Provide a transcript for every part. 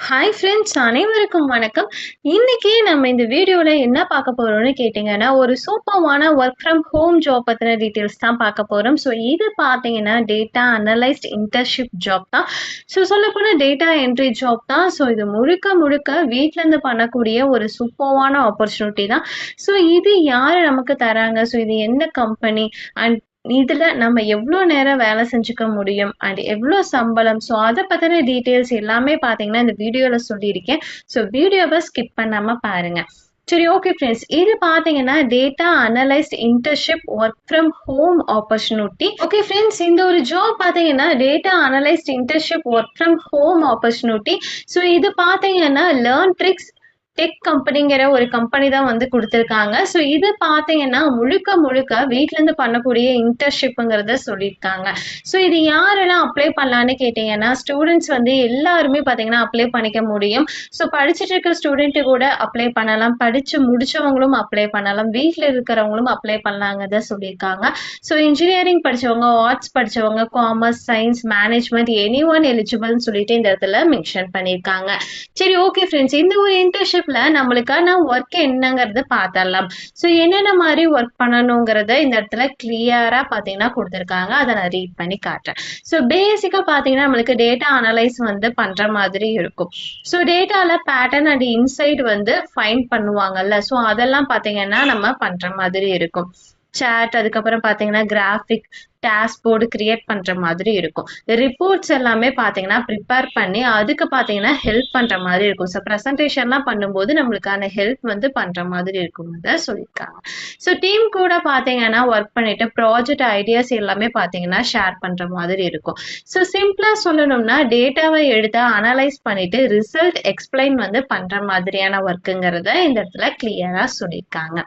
Hi friends, அனைவருக்கும் வணக்கம். இன்னைக்கு நம்ம இந்த வீடியோல என்ன பார்க்க போறோம்னு கேட்டிங்கன்னா, ஒரு சூப்பர்வான ஒர்க் ஃப்ரம் ஹோம் ஜாப் பத்தின டீட்டெயில்ஸ் தான் பார்க்க போறோம். ஸோ இது பார்த்தீங்கன்னா, டேட்டா அனலைஸ்ட் இன்டர்ன்ஷிப் ஜாப் தான். ஸோ சொல்லப்போனா டேட்டா என்ட்ரி ஜாப் தான். ஸோ இது முழுக்க முழுக்க வீட்லேருந்து பண்ணக்கூடிய ஒரு சூப்பர்வான ஆப்பர்ச்சுனிட்டி தான். ஸோ இது யாரு நமக்கு தராங்க? ஸோ இது எந்த கம்பெனி? அண்ட் இதுல நம்ம எவ்வளோ நேரம் வேலை செஞ்சுக்க முடியும் அண்ட் எவ்வளோ சம்பளம், ஸோ அதை பத்தின டீட்டெயில்ஸ் எல்லாமே பார்த்தீங்கன்னா இந்த வீடியோல சொல்லியிருக்கேன். ஸோ வீடியோவை ஸ்கிப் பண்ணாம பாருங்க. சரி, ஓகே ஃப்ரெண்ட்ஸ், இது பார்த்தீங்கன்னா data analyst internship work from home opportunity. Okay friends, இந்த ஒரு ஜாப் பார்த்தீங்கன்னா data analyst internship work from home opportunity. So இது பார்த்தீங்கன்னா லேர்ன் ட்ரிக்ஸ் டெக் கம்பெனிங்கிற ஒரு கம்பெனி தான் வந்து கொடுத்துருக்காங்க. ஸோ இது பார்த்தீங்கன்னா முழுக்க முழுக்க வீட்டிலேருந்து பண்ணக்கூடிய இன்டர்ன்ஷிப்புங்கிறத சொல்லியிருக்காங்க. ஸோ இது யாரெல்லாம் அப்ளை பண்ணலான்னு கேட்டிங்கன்னா, ஸ்டூடெண்ட்ஸ் வந்து எல்லாருமே பார்த்தீங்கன்னா அப்ளை பண்ணிக்க முடியும். ஸோ படிச்சுட்டு இருக்கிற ஸ்டூடெண்ட்டு கூட அப்ளை பண்ணலாம், படித்து முடிச்சவங்களும் அப்ளை பண்ணலாம், வீட்டில் இருக்கிறவங்களும் அப்ளை பண்ணலாங்கிறத சொல்லியிருக்காங்க. ஸோ இன்ஜினியரிங் படித்தவங்க, ஆர்ட்ஸ் படித்தவங்க, commerce, science, management, any one எலிஜிபிள்னு சொல்லிட்டு இந்த இடத்துல மென்ஷன் பண்ணியிருக்காங்க. சரி, ஓகே ஃப்ரெண்ட்ஸ், இந்த ஒரு இன்டர்ன்ஷிப் நம்மளுக்கான ஒர்க் என்னங்கறத பார்த்தரலாம். ஸோ என்னென்ன மாதிரி ஒர்க் பண்ணணுங்கிறத இந்த இடத்துல கிளியரா பார்த்தீங்கன்னா கொடுத்துருக்காங்க. அதை நான் ரீட் பண்ணி காட்டுறேன். ஸோ பேசிக்கா பார்த்தீங்கன்னா நம்மளுக்கு டேட்டா அனலைஸ் வந்து பண்ற மாதிரி இருக்கும். ஸோ டேட்டால பேட்டர்ன் அண்ட் இன்சைட் வந்து ஃபைண்ட் பண்ணுவாங்கல்ல, ஸோ அதெல்லாம் பார்த்தீங்கன்னா நம்ம பண்ற மாதிரி இருக்கும். சாட், அதுக்கப்புறம் பார்த்தீங்கன்னா கிராஃபிக், டேஷ்போர்டு கிரியேட் பண்ற மாதிரி இருக்கும். ரிப்போர்ட்ஸ் எல்லாமே பார்த்தீங்கன்னா ப்ரிப்பேர் பண்ணி அதுக்கு பார்த்தீங்கன்னா ஹெல்ப் பண்ற மாதிரி இருக்கும். ஸோ ப்ரெசன்டேஷன்லாம் பண்ணும்போது நம்மளுக்கான ஹெல்ப் வந்து பண்ற மாதிரி இருக்கும்னு சொல்லியிருக்காங்க. ஸோ டீம் கூட பார்த்தீங்கன்னா ஒர்க் பண்ணிட்டு ப்ராஜெக்ட் ஐடியாஸ் எல்லாமே பார்த்தீங்கன்னா ஷேர் பண்ற மாதிரி இருக்கும். ஸோ சிம்பிளா சொல்லணும்னா டேட்டாவை எடுத்து அனலைஸ் பண்ணிட்டு ரிசல்ட் எக்ஸ்பிளைன் வந்து பண்ற மாதிரியான ஒர்க்குங்கிறத இந்த இடத்துல கிளியரா சொல்லியிருக்காங்க.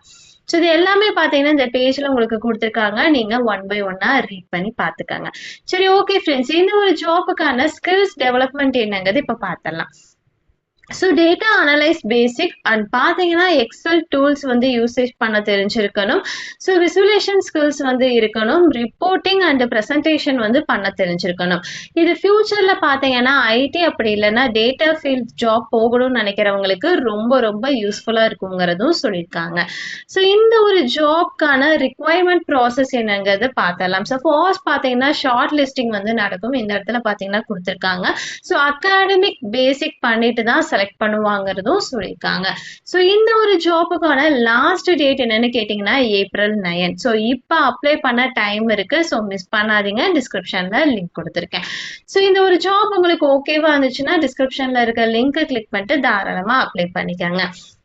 ஸோ இது எல்லாமே பார்த்தீங்கன்னா இந்த பேஜ்ல உங்களுக்கு கொடுத்துருக்காங்க. நீங்க ஒன் பை ஒன்னா ரீட் பண்ணி பார்த்துக்கங்க. சரி, ஓகே ஃப்ரெண்ட்ஸ், இந்த ஒரு ஜாப்புக்கான ஸ்கில்ஸ் டெவலப்மெண்ட் என்னங்கிறது இப்போ பார்த்தலாம். So data analyse basic and பார்த்தீங்கன்னா எக்ஸல் டூல்ஸ் வந்து யூசேஜ் பண்ண தெரிஞ்சிருக்கணும். ஸோ விசுவலேஷன் ஸ்கில்ஸ் வந்து இருக்கணும். ரிப்போர்ட்டிங் அண்ட் ப்ரெசன்டேஷன் வந்து பண்ண தெரிஞ்சிருக்கணும். இது ஃபியூச்சரில் பார்த்தீங்கன்னா ஐடி அப்படி இல்லைன்னா டேட்டா ஃபீல்ட் ஜாப் போகணும்னு நினைக்கிறவங்களுக்கு ரொம்ப ரொம்ப யூஸ்ஃபுல்லாக இருக்குங்கிறதும் சொல்லியிருக்காங்க. ஸோ இந்த ஒரு ஜாப்க்கான ரிக்வயர்மெண்ட் ப்ராசஸ் என்னங்கிறது பார்த்தலாம். ஸோ ஃபர்ஸ்ட் பார்த்தீங்கன்னா ஷார்ட் லிஸ்டிங் வந்து நடக்கும். இந்த இடத்துல பார்த்தீங்கன்னா கொடுத்துருக்காங்க. ஸோ அகாடமிக் பேசிக் பண்ணிட்டு தான் செலக்ட் பண்ணுவாங்கிறதும் சொல்லியிருக்காங்க. ஸோ இந்த ஒரு ஜாப்புக்கான லாஸ்ட் டேட் என்னன்னு கேட்டிங்கன்னா April 9. ஸோ இப்போ அப்ளை பண்ண டைம் இருக்கு. ஸோ மிஸ் பண்ணாதீங்க, டிஸ்கிரிப்ஷன்ல லிங்க் கொடுத்துருக்கேன். ஸோ இந்த ஒரு ஜாப் உங்களுக்கு ஓகேவா இருந்துச்சுன்னா டிஸ்கிரிப்ஷன்ல இருக்க லிங்கை கிளிக் பண்ணிட்டு தாராளமா அப்ளை பண்ணிக்கோங்க.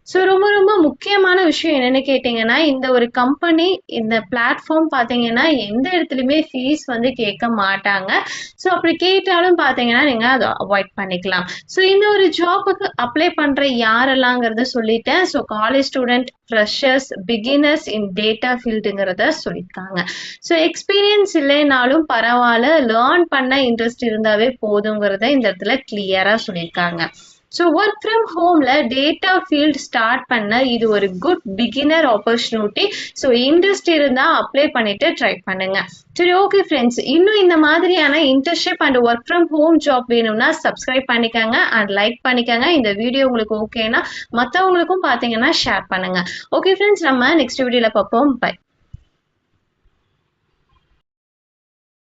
ஸோ ரொம்ப ரொம்ப முக்கியமான விஷயம் என்னன்னு கேட்டிங்கன்னா, இந்த ஒரு கம்பெனி, இந்த பிளாட்ஃபார்ம் பார்த்தீங்கன்னா எந்த இடத்துலையுமே ஃபீஸ் வந்து கேட்க மாட்டாங்க. ஸோ அப்படி கேட்டாலும் பார்த்தீங்கன்னா நீங்கள் அதை அவாய்ட் பண்ணிக்கலாம். ஸோ இந்த ஒரு ஜாப்புக்கு அப்ளை பண்ணுற யாரெல்லாங்கிறத சொல்லிட்டேன். So college student, freshers, beginners in data ஃபீல்டுங்கிறத சொல்லியிருக்காங்க. ஸோ எக்ஸ்பீரியன்ஸ் இல்லைனாலும் பரவாயில்ல, லேர்ன் பண்ண இன்ட்ரெஸ்ட் இருந்தாவே போதுங்கிறத இந்த இடத்துல கிளியராக சொல்லியிருக்காங்க. ஸோ ஒர்க் ஃப்ரம் ஹோம்ல டேட்டா ஃபீல்ட் ஸ்டார்ட் பண்ண இது ஒரு good beginner opportunity. So interest இருந்தால் அப்ளை பண்ணிட்டு ட்ரை பண்ணுங்க. சரி, ஓகே ஃப்ரெண்ட்ஸ், இன்னும் இந்த மாதிரியான internship and work from home job வேணும்னா சப்ஸ்கிரைப் பண்ணிக்கோங்க அண்ட் லைக் பண்ணிக்கோங்க. இந்த வீடியோ உங்களுக்கு ஓகேனா மற்றவங்களுக்கும் பார்த்தீங்கன்னா ஷேர் பண்ணுங்க. ஓகே ஃப்ரெண்ட்ஸ், நம்ம நெக்ஸ்ட் வீடியோவில் பார்ப்போம். பை.